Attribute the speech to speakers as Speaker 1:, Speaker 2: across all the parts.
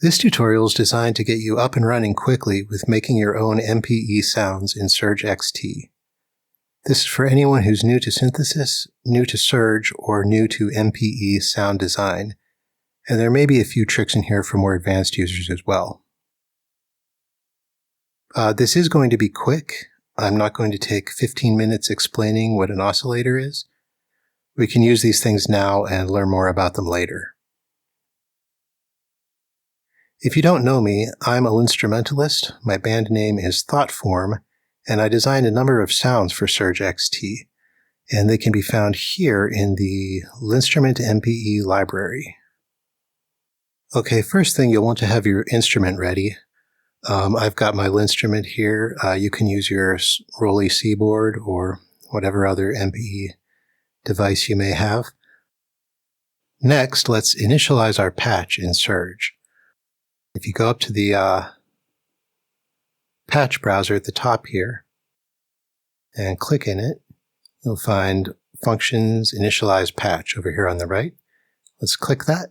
Speaker 1: This tutorial is designed to get you up and running quickly with making your own MPE sounds in Surge XT. This is for anyone who's new to synthesis, new to Surge, or new to MPE sound design, and there may be a few tricks in here for more advanced users as well. This is going to be quick. I'm not going to take 15 minutes explaining what an oscillator is. We can use these things now and learn more about them later. If you don't know me, I'm a Linnstrumentalist. My band name is thoughtForm, and I designed a number of sounds for Surge XT, and they can be found here in the Linnstrument MPE library. Okay, first thing, you'll want to have your instrument ready. I've got my Linnstrument here. You can use your Rolly C board or whatever other MPE device you may have. Next, let's initialize our patch in Surge. If you go up to the patch browser at the top here and click in it, you'll find Functions Initialize Patch over here on the right. Let's click that,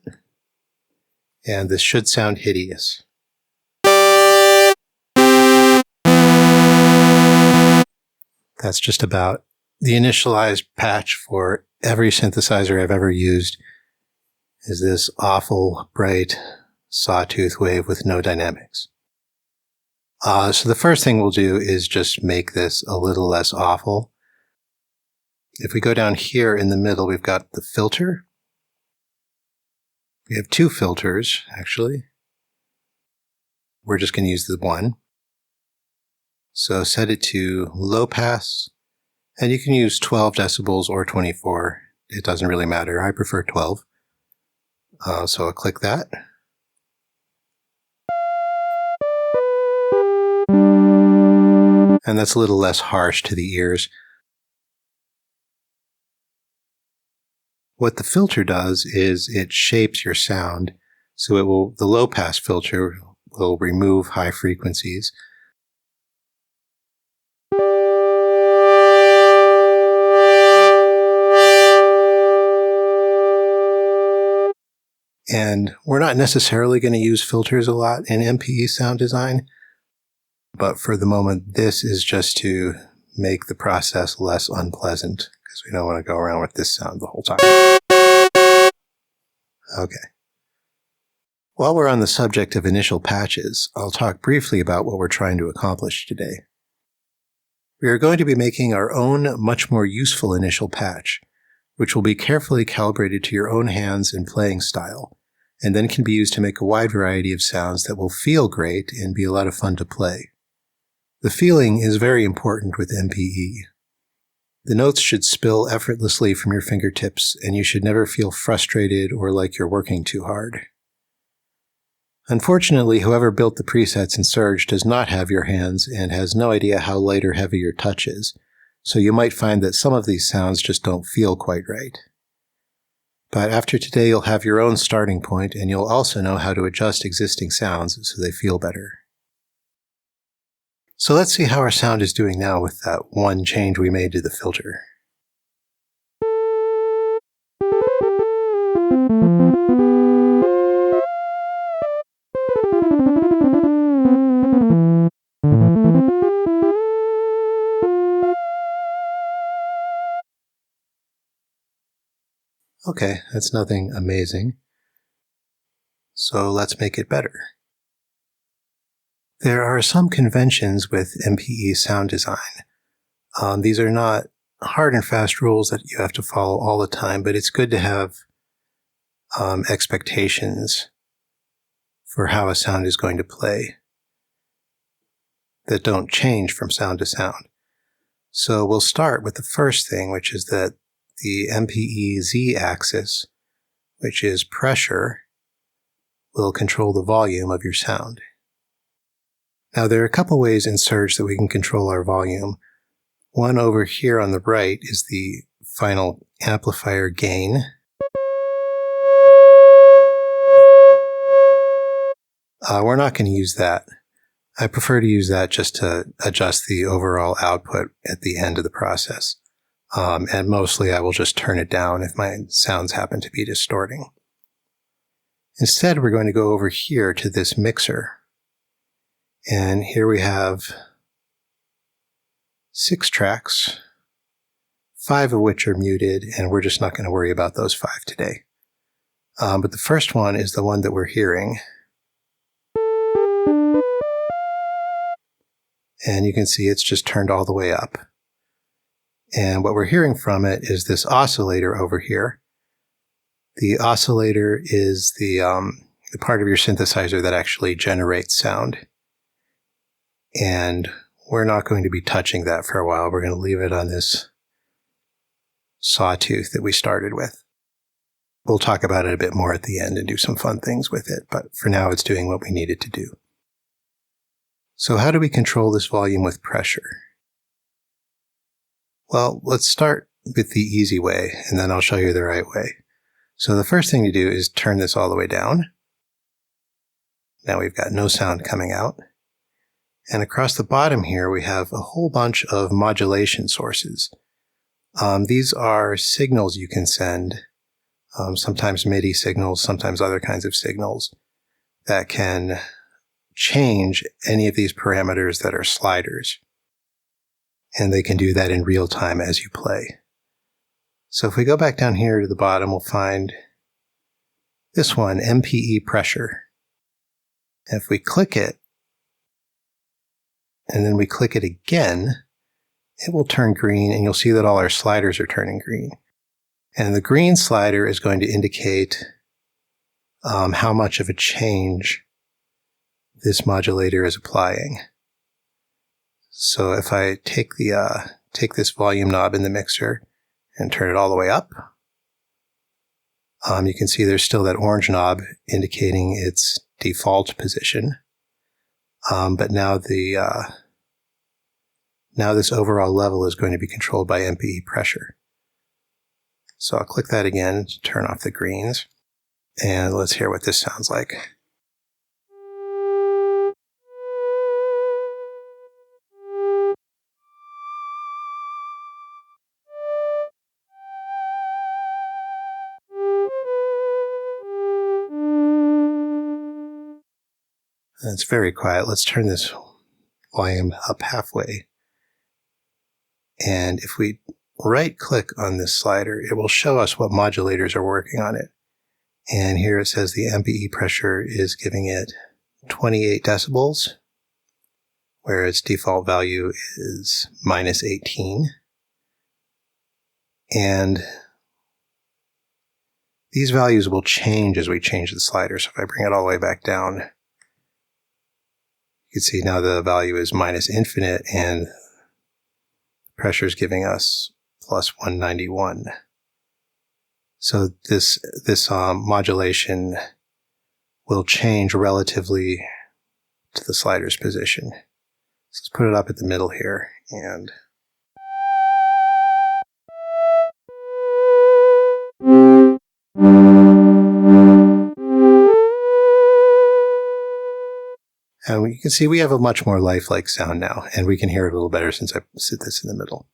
Speaker 1: and this should sound hideous. That's just about the initialized patch for every synthesizer I've ever used is this awful, bright, sawtooth wave with no dynamics. So the first thing we'll do is just make this a little less awful. If we go down here in the middle, we've got the filter. We have two filters, actually. We're just going to use the one. So set it to low pass, and you can use 12 decibels or 24. It doesn't really matter. I prefer 12. So I'll click that. And that's a little less harsh to the ears. What the filter does is it shapes your sound, so the low pass filter will remove high frequencies. And we're not necessarily going to use filters a lot in MPE sound design, but for the moment, this is just to make the process less unpleasant, because we don't want to go around with this sound the whole time. Okay. While we're on the subject of initial patches, I'll talk briefly about what we're trying to accomplish today. We are going to be making our own, much more useful initial patch, which will be carefully calibrated to your own hands and playing style, and then can be used to make a wide variety of sounds that will feel great and be a lot of fun to play. The feeling is very important with MPE. The notes should spill effortlessly from your fingertips, and you should never feel frustrated or like you're working too hard. Unfortunately, whoever built the presets in Surge does not have your hands and has no idea how light or heavy your touch is, so you might find that some of these sounds just don't feel quite right. But after today, you'll have your own starting point, and you'll also know how to adjust existing sounds so they feel better. So let's see how our sound is doing now with that one change we made to the filter. Okay, that's nothing amazing. So let's make it better. There are some conventions with MPE sound design. These are not hard and fast rules that you have to follow all the time, but it's good to have expectations for how a sound is going to play that don't change from sound to sound. So we'll start with the first thing, which is that the MPE Z-axis, which is pressure, will control the volume of your sound. Now, there are a couple ways in Surge that we can control our volume. One over here on the right is the final amplifier gain. We're not going to use that. I prefer to use that just to adjust the overall output at the end of the process. And mostly I will just turn it down if my sounds happen to be distorting. Instead, we're going to go over here to this mixer. And here we have 6 tracks, 5 of which are muted, and we're just not going to worry about those 5 today. But the first one is the one that we're hearing. And you can see it's just turned all the way up. And what we're hearing from it is this oscillator over here. The oscillator is the part of your synthesizer that actually generates sound. And we're not going to be touching that for a while. We're going to leave it on this sawtooth that we started with. We'll talk about it a bit more at the end and do some fun things with it, but for now it's doing what we need it to do. So how do we control this volume with pressure? Well, let's start with the easy way, and then I'll show you the right way. So the first thing to do is turn this all the way down. Now we've got no sound coming out. And across the bottom here, we have a whole bunch of modulation sources. These are signals you can send, sometimes MIDI signals, sometimes other kinds of signals that can change any of these parameters that are sliders. And they can do that in real time as you play. So if we go back down here to the bottom, we'll find this one, MPE pressure. And if we click it, and then we click it again, it will turn green, and you'll see that all our sliders are turning green. And the green slider is going to indicate how much of a change this modulator is applying. So if I take this volume knob in the mixer and turn it all the way up, you can see there's still that orange knob indicating its default position. But now now this overall level is going to be controlled by MPE pressure. So I'll click that again to turn off the greens, and let's hear what this sounds like. And it's very quiet. Let's turn this volume up halfway. And if we right-click on this slider, it will show us what modulators are working on it. And here it says the MPE pressure is giving it 28 decibels, where its default value is -18. And these values will change as we change the slider. So if I bring it all the way back down, you can see now the value is -infinite, and the pressure is giving us +191. So this modulation will change relatively to the slider's position. So let's put it up at the middle here, and you can see we have a much more lifelike sound now, and we can hear it a little better since I sit this in the middle.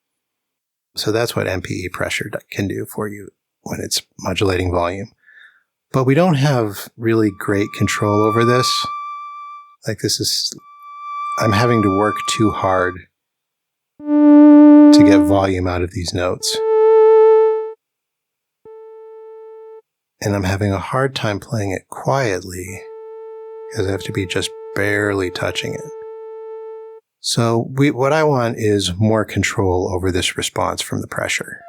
Speaker 1: So that's what MPE pressure can do for you when it's modulating volume. But we don't have really great control over this. Like I'm having to work too hard to get volume out of these notes. And I'm having a hard time playing it quietly because I have to be just barely touching it. So what I want is more control over this response from the pressure.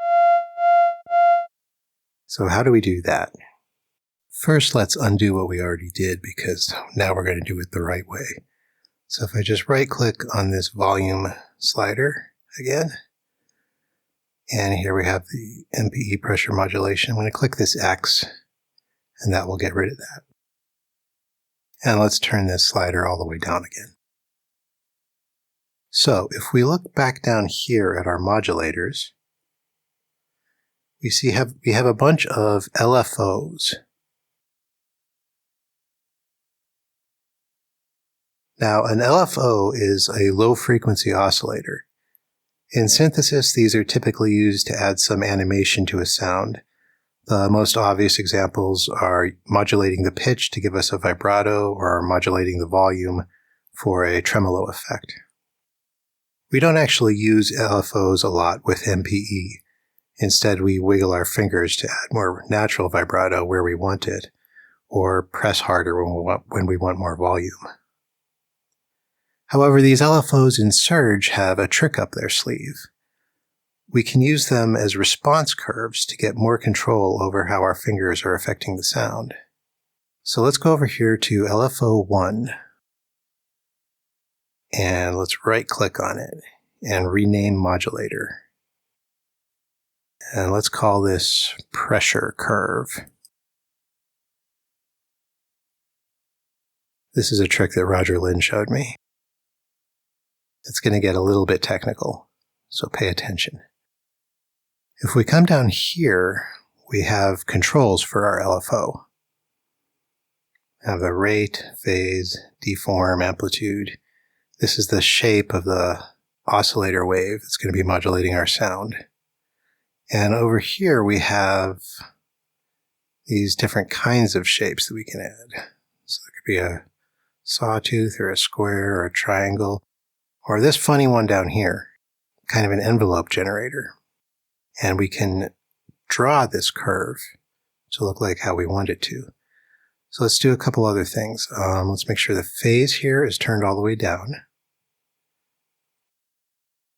Speaker 1: So how do we do that? First, let's undo what we already did, because now we're going to do it the right way. So if I just right-click on this volume slider again, and here we have the MPE pressure modulation. I'm going to click this X, and that will get rid of that. And let's turn this slider all the way down again. So if we look back down here at our modulators, we have a bunch of LFOs. Now, an LFO is a low-frequency oscillator. In synthesis, these are typically used to add some animation to a sound, The most obvious examples are modulating the pitch to give us a vibrato or modulating the volume for a tremolo effect. We don't actually use LFOs a lot with MPE. Instead, we wiggle our fingers to add more natural vibrato where we want it, or press harder when we want more volume. However, these LFOs in Surge have a trick up their sleeve. We can use them as response curves to get more control over how our fingers are affecting the sound. So let's go over here to LFO 1, and let's right-click on it and rename modulator. And let's call this pressure curve. This is a trick that Roger Lynn showed me. It's going to get a little bit technical, so pay attention. If we come down here, we have controls for our LFO. We have the rate, phase, deform, amplitude. This is the shape of the oscillator wave that's going to be modulating our sound. And over here we have these different kinds of shapes that we can add. So there could be a sawtooth or a square or a triangle, or this funny one down here, kind of an envelope generator. And we can draw this curve to look like how we want it to. So let's do a couple other things. Let's make sure the phase here is turned all the way down.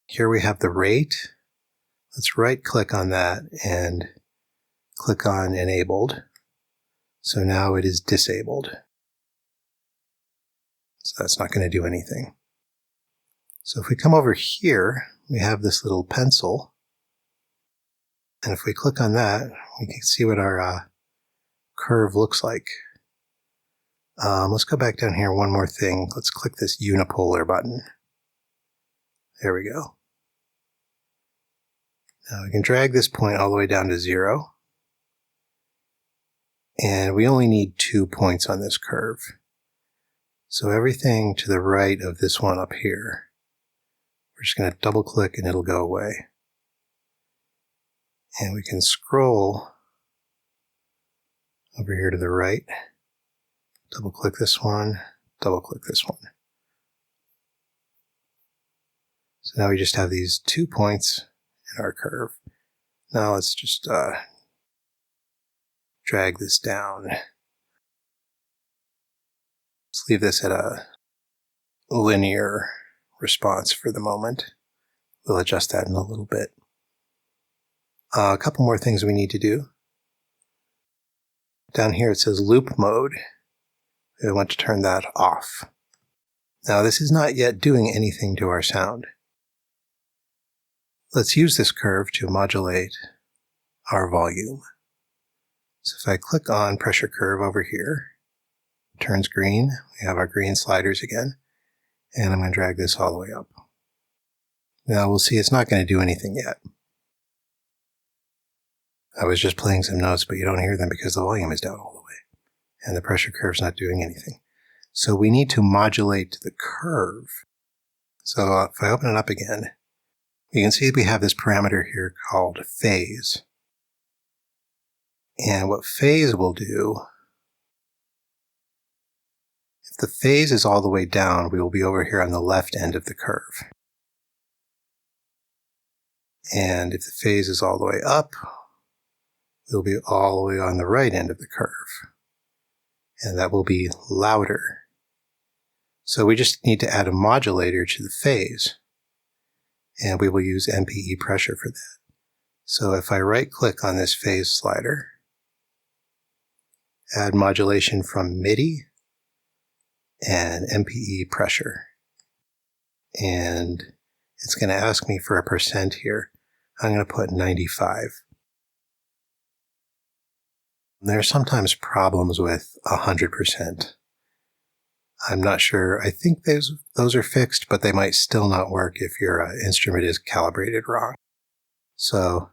Speaker 1: Here we have the rate. Let's right-click on that and click on Enabled. So now it is disabled. So that's not going to do anything. So if we come over here, we have this little pencil. And if we click on that, we can see what our curve looks like. Let's go back down here one more thing. Let's click this unipolar button. There we go. Now we can drag this point all the way down to 0. And we only need 2 points on this curve. So everything to the right of this one up here, we're just going to double click and it'll go away. And we can scroll over here to the right, double click this one, double click this one. So now we just have these 2 points in our curve. Now let's just drag this down. Let's leave this at a linear response for the moment. We'll adjust that in a little bit. A couple more things we need to do. Down here it says loop mode. We want to turn that off. Now this is not yet doing anything to our sound. Let's use this curve to modulate our volume. So if I click on pressure curve over here, it turns green. We have our green sliders again. And I'm going to drag this all the way up. Now we'll see it's not going to do anything yet. I was just playing some notes, but you don't hear them because the volume is down all the way. And the pressure curve's not doing anything. So we need to modulate the curve. So if I open it up again, you can see we have this parameter here called phase. And what phase will do, if the phase is all the way down, we will be over here on the left end of the curve. And if the phase is all the way up, we'll be all the way on the right end of the curve. And that will be louder. So we just need to add a modulator to the phase. And we will use MPE pressure for that. So if I right-click on this phase slider, add modulation from MIDI and MPE pressure. And it's going to ask me for a percent here. I'm going to put 95. There are sometimes problems with 100%. I'm not sure. I think those are fixed, but they might still not work if your instrument is calibrated wrong. So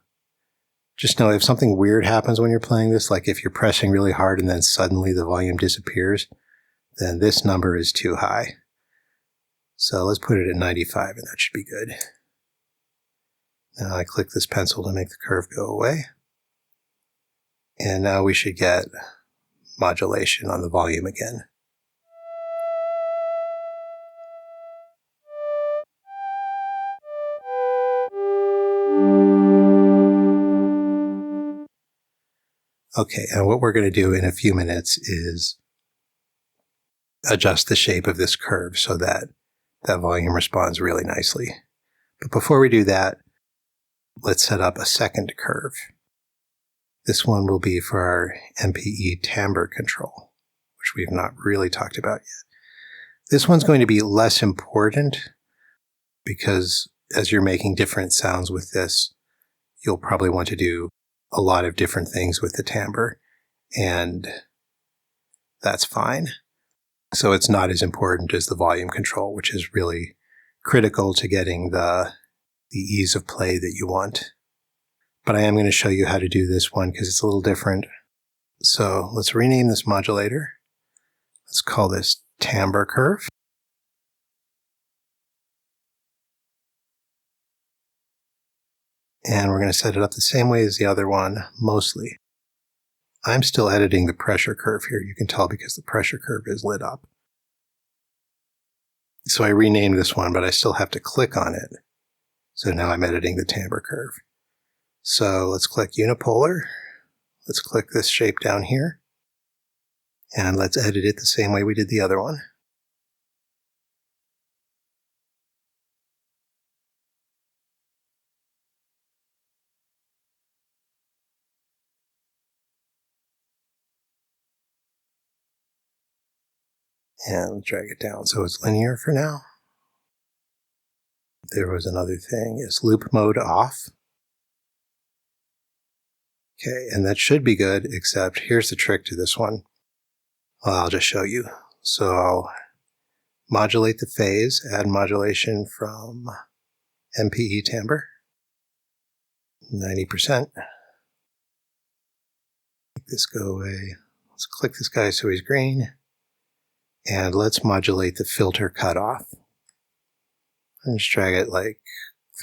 Speaker 1: just know if something weird happens when you're playing this, like if you're pressing really hard and then suddenly the volume disappears, then this number is too high. So let's put it at 95 and that should be good. Now I click this pencil to make the curve go away. And now we should get modulation on the volume again. Okay, and what we're going to do in a few minutes is adjust the shape of this curve so that that volume responds really nicely. But before we do that, let's set up a second curve. This one will be for our MPE Timbre control, which we've not really talked about yet. This one's going to be less important because as you're making different sounds with this, you'll probably want to do a lot of different things with the timbre, and that's fine. So it's not as important as the volume control, which is really critical to getting the ease of play that you want. But I am going to show you how to do this one because it's a little different. So let's rename this modulator. Let's call this timbre curve. And we're going to set it up the same way as the other one, mostly. I'm still editing the pressure curve here. You can tell because the pressure curve is lit up. So I renamed this one, but I still have to click on it. So now I'm editing the timbre curve. So let's click unipolar. Let's click this shape down here. And let's edit it the same way we did the other one. And drag it down so it's linear for now. There was another thing, is loop mode off. Okay, and that should be good, except here's the trick to this one. Well, I'll just show you. So I'll modulate the phase, add modulation from MPE Timbre, 90%. Make this go away. Let's click this guy so he's green. And let's modulate the filter cutoff. And just drag it like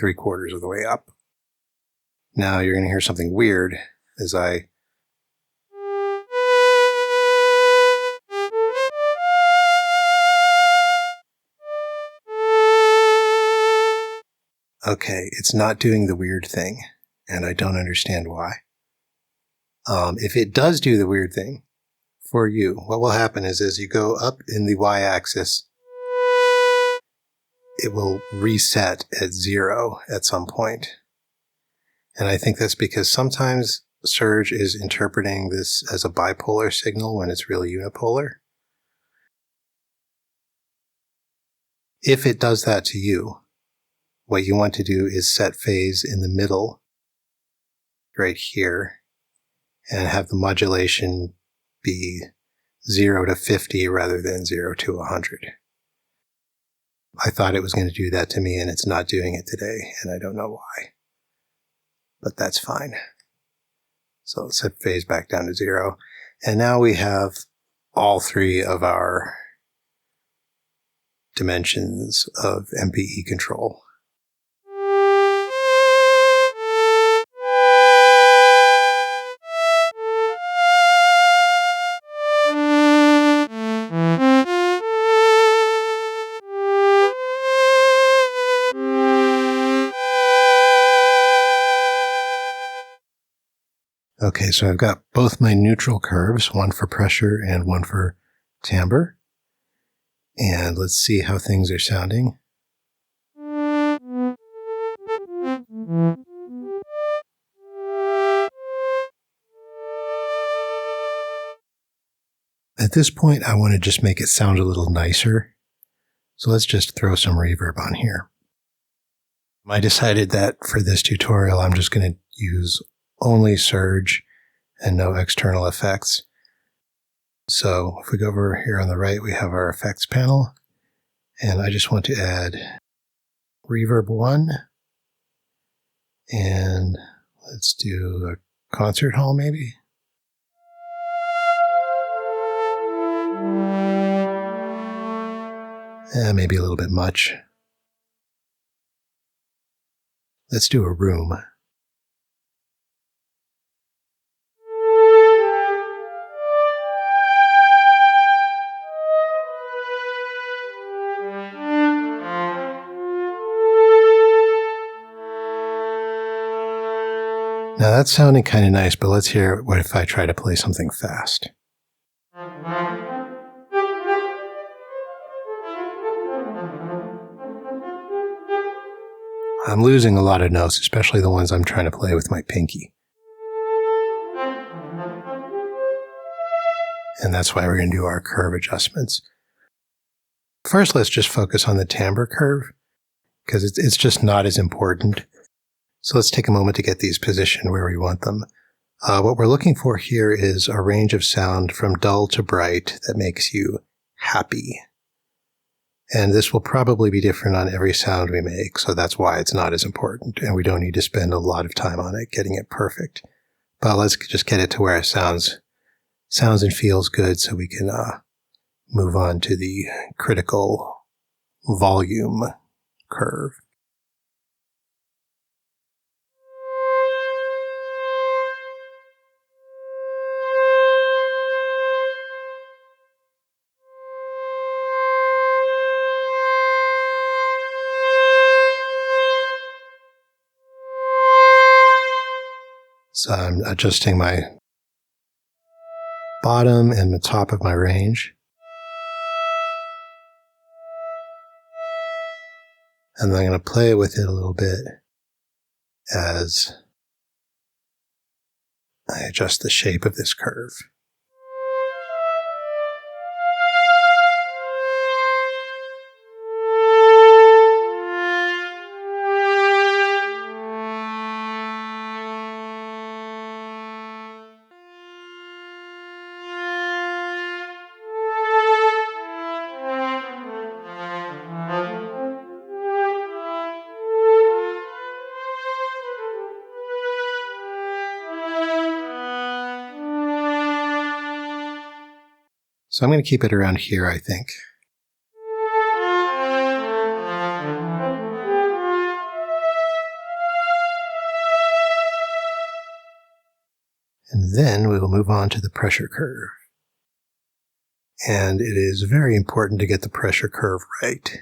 Speaker 1: 3/4 of the way up. Now you're going to hear something weird as I okay, it's not doing the weird thing, and I don't understand why. If it does do the weird thing for you, what will happen is as you go up in the y-axis, it will reset at 0 at some point. And I think that's because sometimes Surge is interpreting this as a bipolar signal when it's really unipolar. If it does that to you, what you want to do is set phase in the middle, right here, and have the modulation be 0 to 50 rather than 0 to 100. I thought it was going to do that to me, and it's not doing it today, and I don't know why. But that's fine. So let's set phase back down to 0. And now we have all three of our dimensions of MPE control. Okay, so I've got both my neutral curves, one for pressure and one for timbre. And let's see how things are sounding. At this point, I want to just make it sound a little nicer. So let's just throw some reverb on here. I decided that for this tutorial, I'm just going to use only Surge and no external effects. So if we go over here on the right, we have our effects panel. And I just want to add reverb 1. And let's do a concert hall maybe. Maybe a little bit much. Let's do a room. Now that's sounding kind of nice, but let's hear what if I try to play something fast. I'm losing a lot of notes, especially the ones I'm trying to play with my pinky. And that's why we're going to do our curve adjustments. First, let's just focus on the timbre curve, because it's just not as important. So let's take a moment to get these positioned where we want them. What we're looking for here is a range of sound from dull to bright that makes you happy. And this will probably be different on every sound we make, so that's why it's not as important, and we don't need to spend a lot of time on it getting it perfect. But let's just get it to where it sounds and feels good so we can move on to the critical volume curve. So I'm adjusting my bottom and the top of my range. And then I'm going to play with it a little bit as I adjust the shape of this curve. So I'm going to keep it around here, I think. And then we will move on to the pressure curve. And it is very important to get the pressure curve right.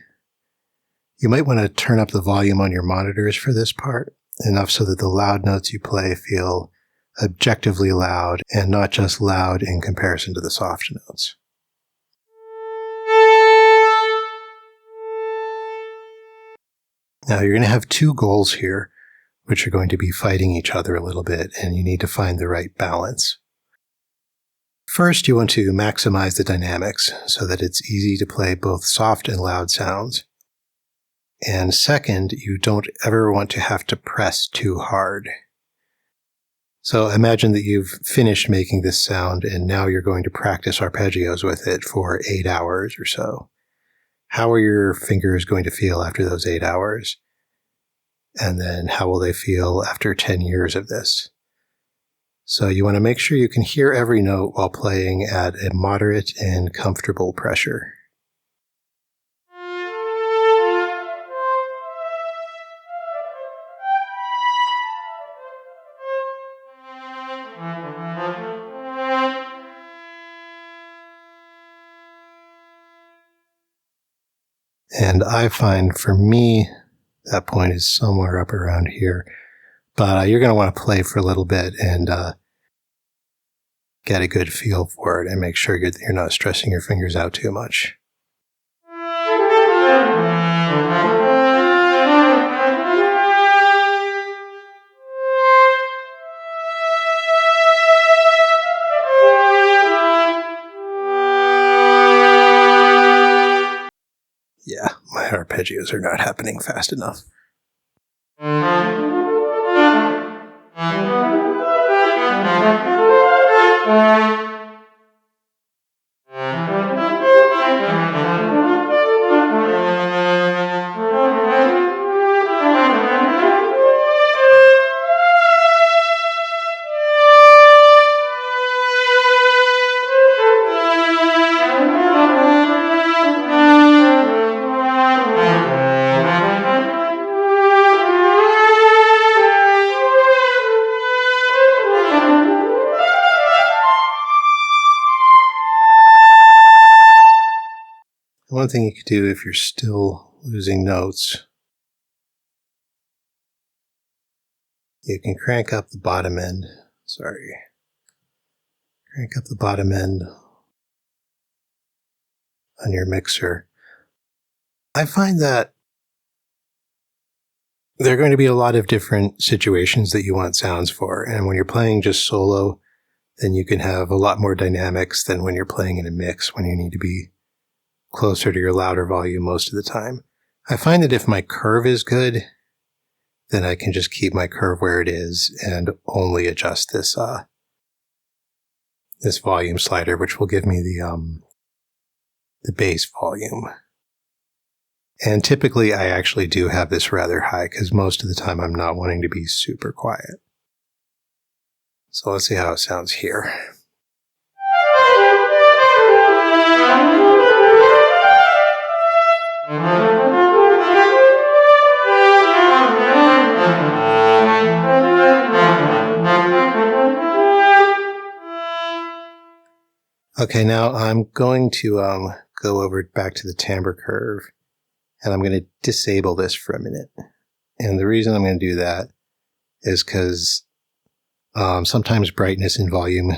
Speaker 1: You might want to turn up the volume on your monitors for this part, enough so that the loud notes you play feel objectively loud and not just loud in comparison to the soft notes. Now you're going to have two goals here, which are going to be fighting each other a little bit, and you need to find the right balance. First, you want to maximize the dynamics so that it's easy to play both soft and loud sounds. And second, you don't ever want to have to press too hard. So imagine that you've finished making this sound and now you're going to practice arpeggios with it for 8 hours or so. How are your fingers going to feel after those 8 hours? And then how will they feel after 10 years of this? So you want to make sure you can hear every note while playing at a moderate and comfortable pressure. And I find for me, that point is somewhere up around here. But you're going to want to play for a little bit and get a good feel for it and make sure you're not stressing your fingers out too much. Yeah, my arpeggios are not happening fast enough. One thing you could do if you're still losing notes You can crank up the bottom end. Crank up the bottom end on your mixer. I find that there are going to be a lot of different situations that you want sounds for. And when you're playing just solo, then you can have a lot more dynamics than when you're playing in a mix, when you need to be closer to your louder volume most of the time. I find that if my curve is good, then I can just keep my curve where it is and only adjust this this volume slider, which will give me the bass volume. And typically I actually do have this rather high because most of the time I'm not wanting to be super quiet. So let's see how it sounds here. Okay, now I'm going to go over back to the timbre curve, and I'm going to disable this for a minute. And the reason I'm going to do that is because sometimes brightness and volume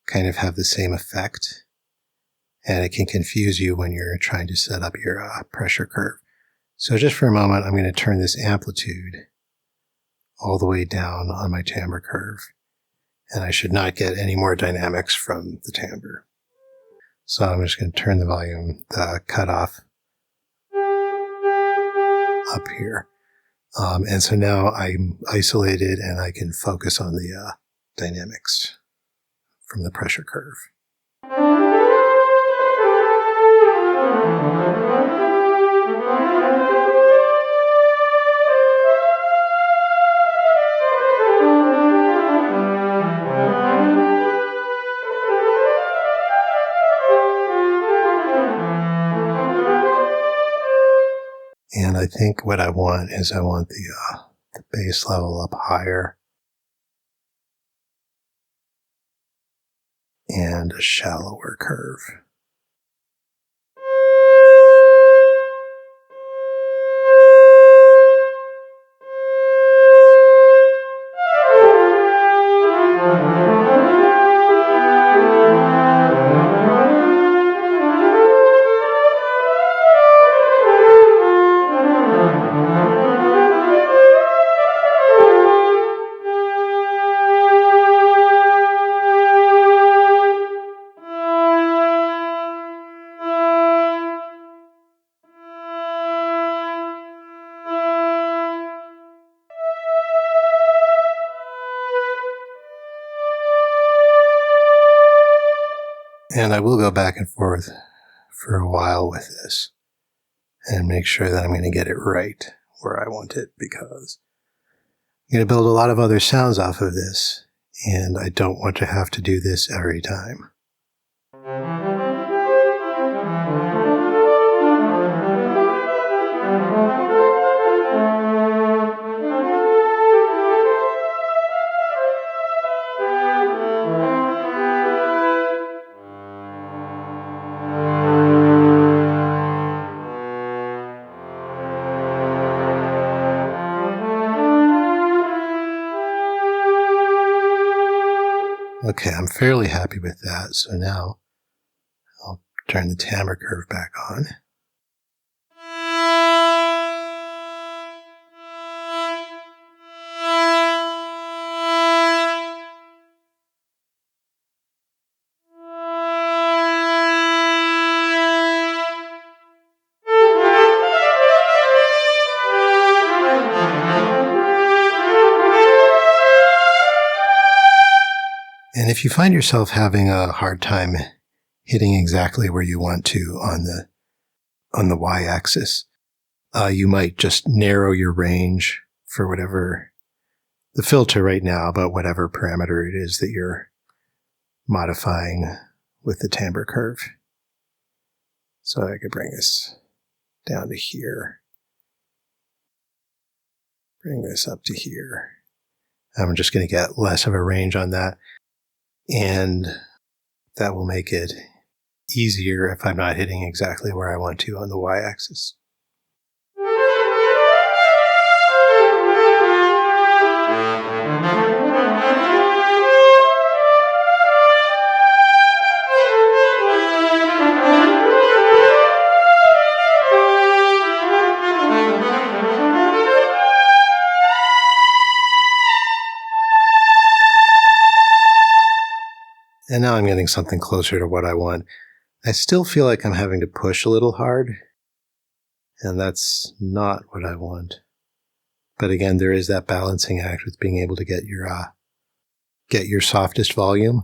Speaker 1: kind of have the same effect, and it can confuse you when you're trying to set up your pressure curve. So just for a moment, I'm going to turn this amplitude all the way down on my timbre curve. And I should not get any more dynamics from the timbre. So I'm just going to turn the volume, the cutoff up here. And so now I'm isolated and I can focus on the dynamics from the pressure curve. And I think what I want is I want the bass level up higher and a shallower curve. And I will go back and forth for a while with this and make sure that I'm going to get it right where I want it, because I'm going to build a lot of other sounds off of this, and I don't want to have to do this every time. Okay, I'm fairly happy with that. So now I'll turn the timbre curve back on. And if you find yourself having a hard time hitting exactly where you want to on the y-axis, you might just narrow your range for whatever the filter right now, but whatever parameter it is that you're modifying with the timbre curve. So I could bring this down to here, bring this up to here. I'm just going to get less of a range on that. And that will make it easier if I'm not hitting exactly where I want to on the y-axis. And now I'm getting something closer to what I want. I still feel like I'm having to push a little hard, and that's not what I want. But again, there is that balancing act with being able to get your softest volume.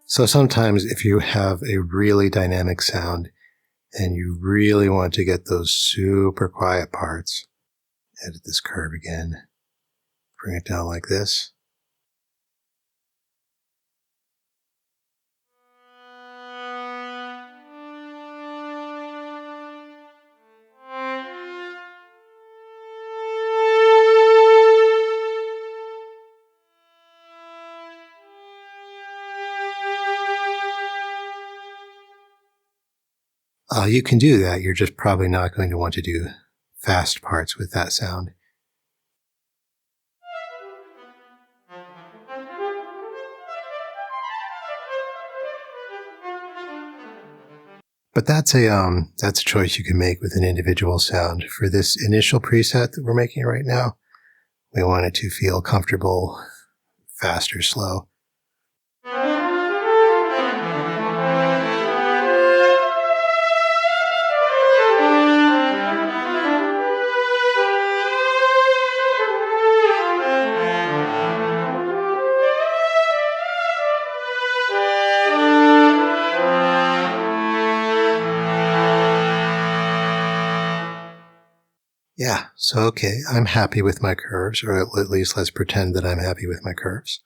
Speaker 1: So sometimes if you have a really dynamic sound and you really want to get those super quiet parts, edit this curve again, bring it down like this. You can do that. You're just probably not going to want to do fast parts with that sound. But that's a choice you can make with an individual sound. For this initial preset that we're making right now, we want it to feel comfortable, fast or slow. Yeah, so okay, I'm happy with my curves, or at least let's pretend that I'm happy with my curves.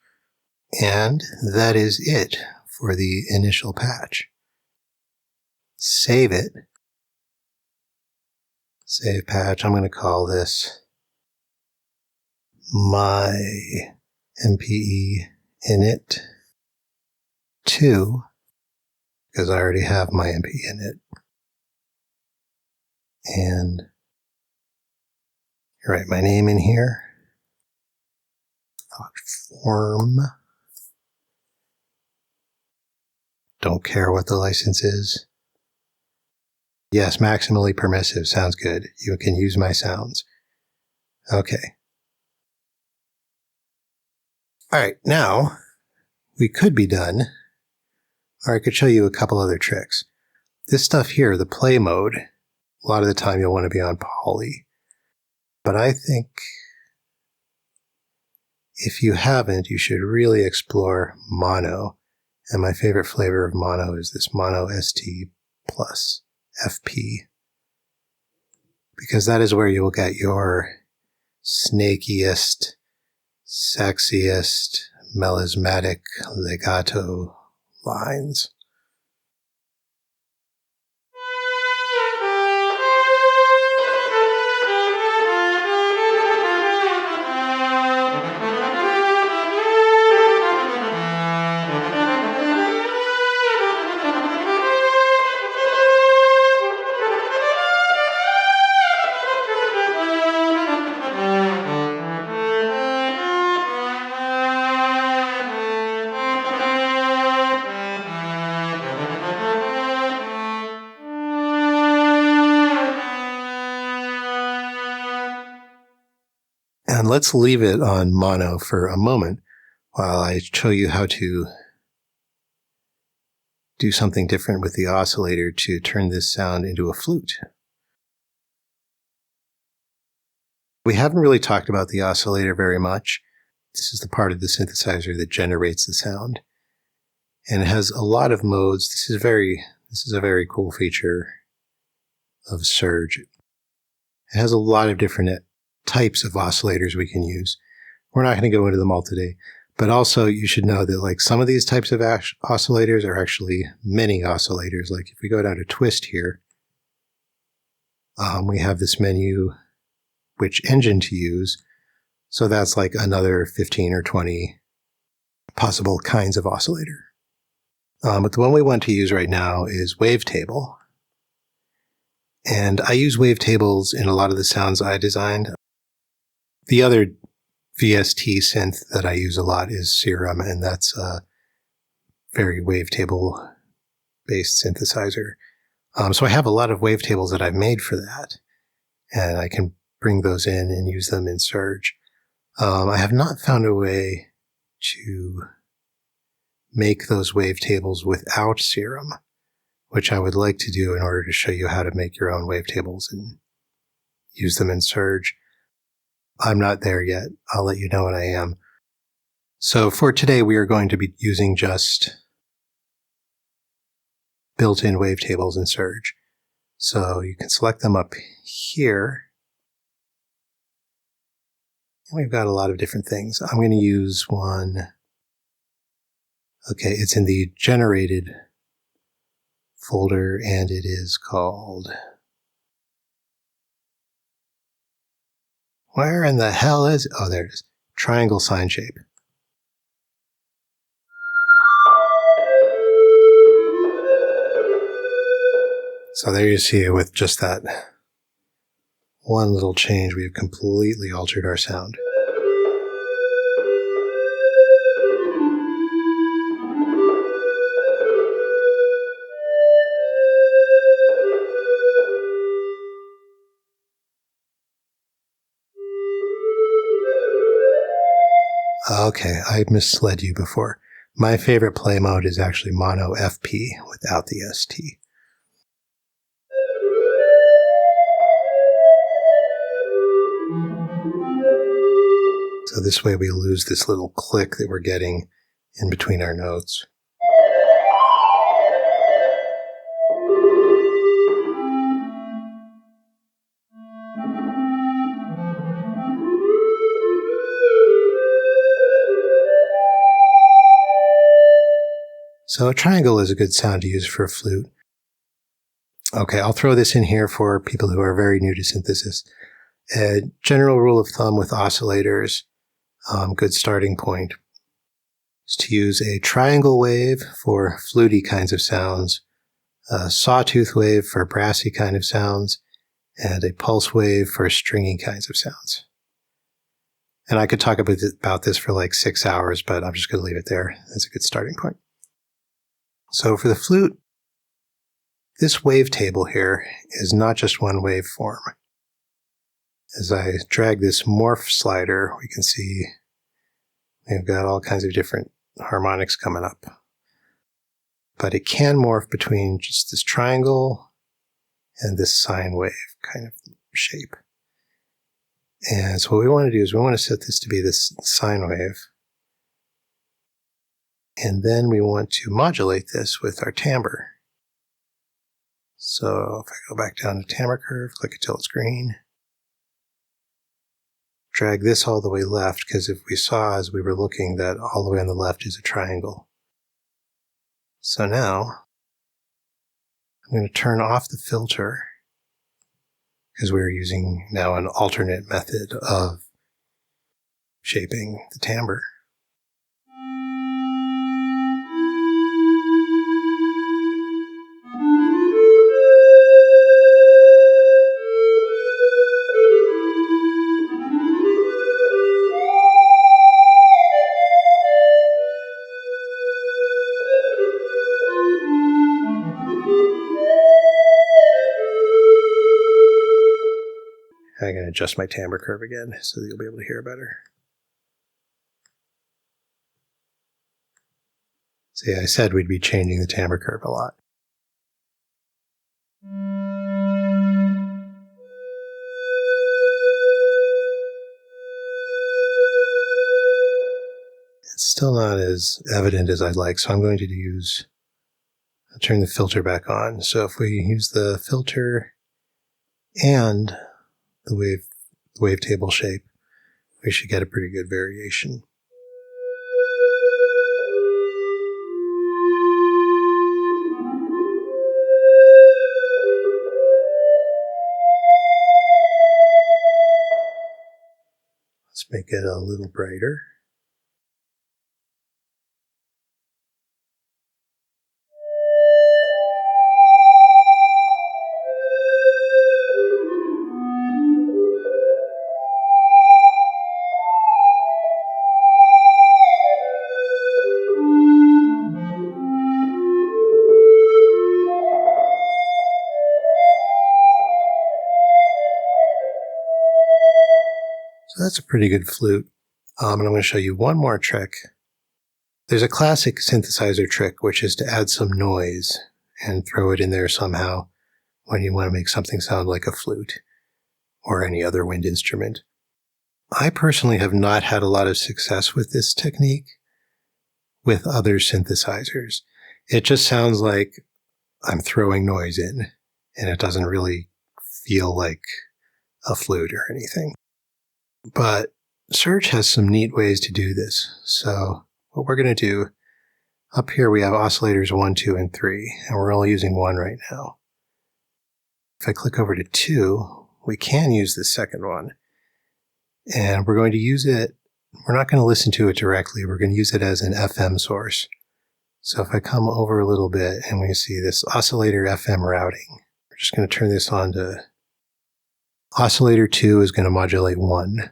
Speaker 1: And that is it for the initial patch. Save it. Save patch. I'm going to call this my MPE init 2, because I already have my MPE init. And write my name in here. thoughtForm. Don't care what the license is. Yes, maximally permissive. Sounds good. You can use my sounds. Okay. All right, now we could be done, or I could show you a couple other tricks. This stuff here, the play mode, a lot of the time you'll want to be on poly. But I think if you haven't, you should really explore mono. And my favorite flavor of mono is this mono ST plus FP. Because that is where you will get your snakiest, sexiest, melismatic legato lines. And let's leave it on mono for a moment while I show you how to do something different with the oscillator to turn this sound into a flute. We haven't really talked about the oscillator very much. This is the part of the synthesizer that generates the sound. And it has a lot of modes. This is a very cool feature of Surge. It has a lot of different types of oscillators we can use. We're not going to go into them all today, but also you should know that like some of these types of oscillators are actually mini oscillators. Like if we go down to twist here, we have this menu, which engine to use. So that's like another 15 or 20 possible kinds of oscillator. But the one we want to use right now is wavetable. And I use wavetables in a lot of the sounds I designed. The other VST synth that I use a lot is Serum, and that's very wavetable based synthesizer. So I have a lot of wavetables that I've made for that, and I can bring those in and use them in Surge. I have not found a way to make those wavetables without Serum, which I would like to do in order to show you how to make your own wavetables and use them in Surge. I'm not there yet. I'll let you know when I am. So for today, we are going to be using just built-in wavetables in Surge. So you can select them up here. We've got a lot of different things. I'm going to use one. Okay, it's in the generated folder, and it is called... Where in the hell is it? Oh, there it is. Triangle Sine Shape. So there you see it with just that one little change, we've completely altered our sound. Okay, I misled you before. My favorite play mode is actually mono FP without the ST. So this way we lose this little click that we're getting in between our notes. So a triangle is a good sound to use for a flute. Okay, I'll throw this in here for people who are very new to synthesis. A general rule of thumb with oscillators, good starting point, is to use a triangle wave for fluty kinds of sounds, a sawtooth wave for brassy kind of sounds, and a pulse wave for stringy kinds of sounds. And I could talk about this for like 6 hours, but I'm just going to leave it there. That's a good starting point. So for the flute, this wavetable here is not just one waveform. As I drag this morph slider, we can see we've got all kinds of different harmonics coming up. But it can morph between just this triangle and this sine wave kind of shape. And so what we want to do is we want to set this to be this sine wave. And then we want to modulate this with our timbre. So if I go back down to timbre curve, click it till it's green. Drag this all the way left, because if we saw as we were looking that all the way on the left is a triangle. So now I'm going to turn off the filter, because we're using now an alternate method of shaping the timbre. I'm going to adjust my timbre curve again so that you'll be able to hear better. See, I said we'd be changing the timbre curve a lot. It's still not as evident as I'd like, so I'm going to turn the filter back on. So if we use the filter and the wavetable shape, we should get a pretty good variation. Let's make it a little brighter. So that's a pretty good flute. And I'm going to show you one more trick. There's a classic synthesizer trick, which is to add some noise and throw it in there somehow when you want to make something sound like a flute or any other wind instrument. I personally have not had a lot of success with this technique with other synthesizers. It just sounds like I'm throwing noise in, and it doesn't really feel like a flute or anything. But Surge has some neat ways to do this. So what we're going to do, up here we have oscillators 1, 2, and 3, and we're only using 1 right now. If I click over to 2, we can use the second one. And we're going to use it, we're not going to listen to it directly, we're going to use it as an FM source. So if I come over a little bit and we see this oscillator FM routing, we're just going to turn this on to oscillator 2 is going to modulate 1.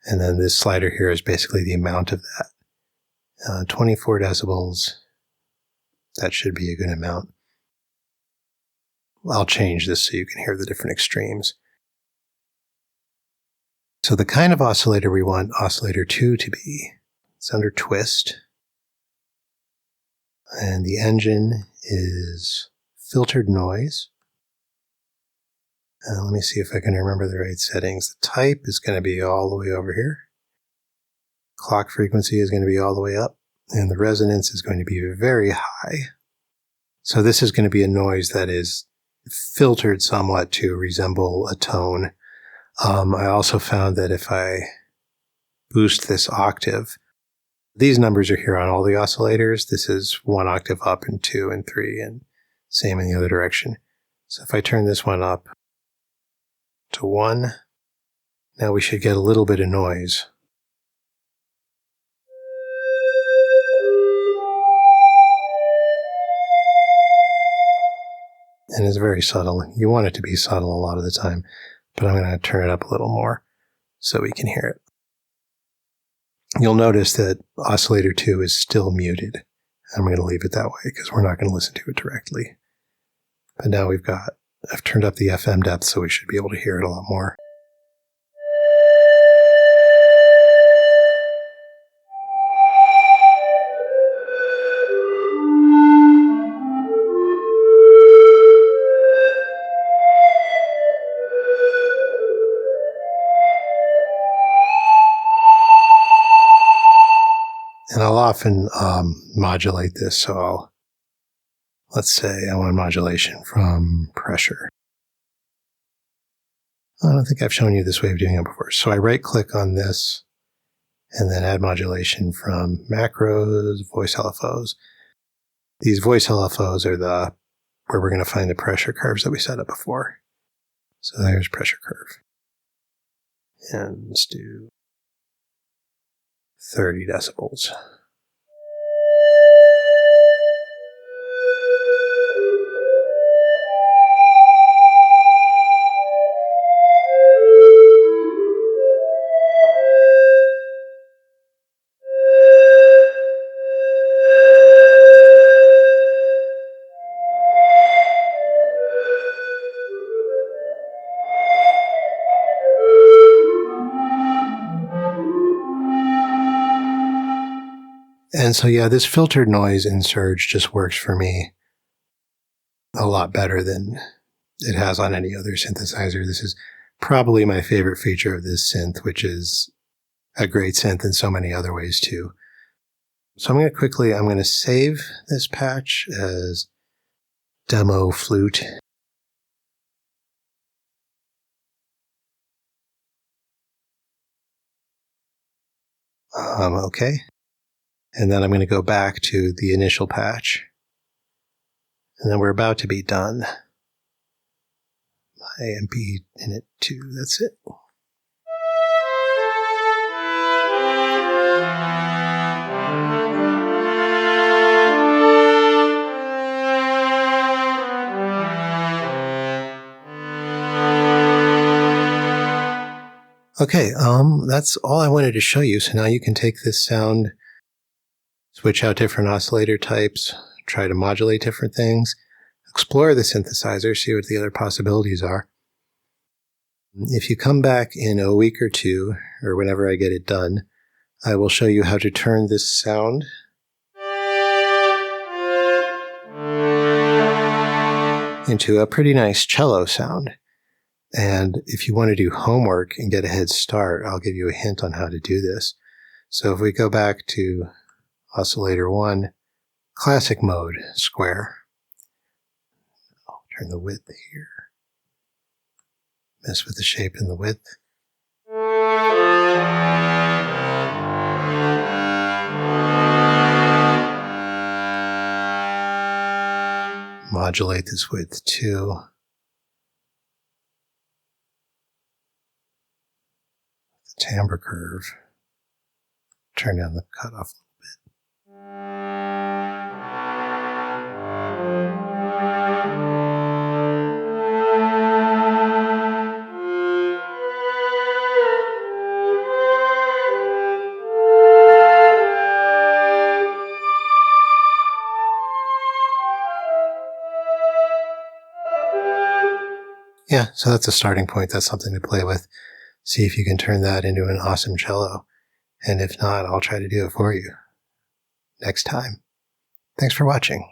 Speaker 1: And then this slider here is basically the amount of that. 24 decibels, that should be a good amount. I'll change this so you can hear the different extremes. So the kind of oscillator we want oscillator 2 to be, it's under twist. And the engine is filtered noise. Let me see if I can remember the right settings. The type is going to be all the way over here. Clock frequency is going to be all the way up. And the resonance is going to be very high. So this is going to be a noise that is filtered somewhat to resemble a tone. I also found that if I boost this octave, these numbers are here on all the oscillators. This is 1 octave up and 2 and 3 and same in the other direction. So if I turn this one up to 1, now we should get a little bit of noise. And it's very subtle. You want it to be subtle a lot of the time, but I'm going to turn it up a little more so we can hear it. You'll notice that oscillator 2 is still muted. I'm going to leave it that way because we're not going to listen to it directly. But now I've turned up the FM depth, so we should be able to hear it a lot more. And I'll often modulate this, so let's say I want modulation from pressure. I don't think I've shown you this way of doing it before. So I right-click on this, and then add modulation from macros, voice LFOs. These voice LFOs are where we're going to find the pressure curves that we set up before. So there's pressure curve. And let's do 30 decibels. And so, yeah, this filtered noise in Surge just works for me a lot better than it has on any other synthesizer. This is probably my favorite feature of this synth, which is a great synth in so many other ways too. So I'm going to save this patch as demo flute. Okay. And then I'm going to go back to the initial patch. And then we're about to be done. My MPE init 2, that's it. Okay, that's all I wanted to show you. So now you can take this sound, switch out different oscillator types, try to modulate different things, explore the synthesizer, see what the other possibilities are. If you come back in a week or two, or whenever I get it done, I will show you how to turn this sound into a pretty nice cello sound. And if you want to do homework and get a head start, I'll give you a hint on how to do this. So if we go back to oscillator 1, classic mode, square. I'll turn the width here. Mess with the shape and the width. Modulate this width too. The timbre curve. Turn down the cutoff a little bit. Yeah, so that's a starting point. That's something to play with. See if you can turn that into an awesome cello. And if not, I'll try to do it for you next time. Thanks for watching.